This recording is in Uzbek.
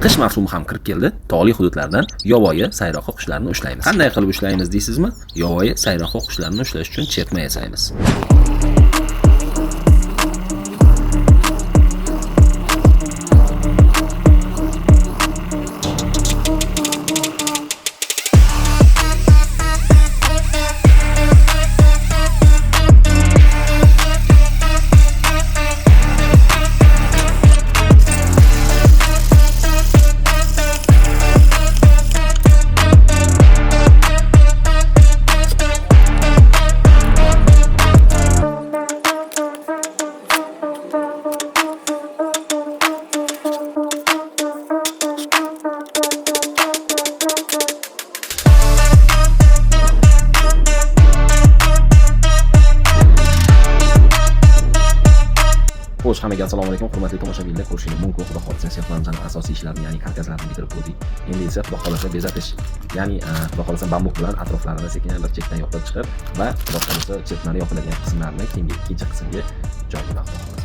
Qish mavsumi ham kirib keldi. Tog'li hududlardan yovvoyi sayroqi qushlarni ushlaymiz. Qanday qilib ushlaymiz deysizmi? Yovvoyi sayroqi qushlarni ushlash uchun chertma yasaymiz. Xo'sh, hammaga assalomu alaykum, hurmatli tomoshabinlar. Ko'rishingiz mumkin, xudo xolasa sexlarimizning asosiy ishlarini, ya'ni karkaslarni bitirib qo'ydik. Endi esa xudo xolasa bezatish, ya'ni xudo xolasa bambuk bilan atroflarini sekin bir chekdan yopib chiqib va xudo xolasa chetmani yopiladigan qismlarni keyingi ikkinchi qismga joylamoqda.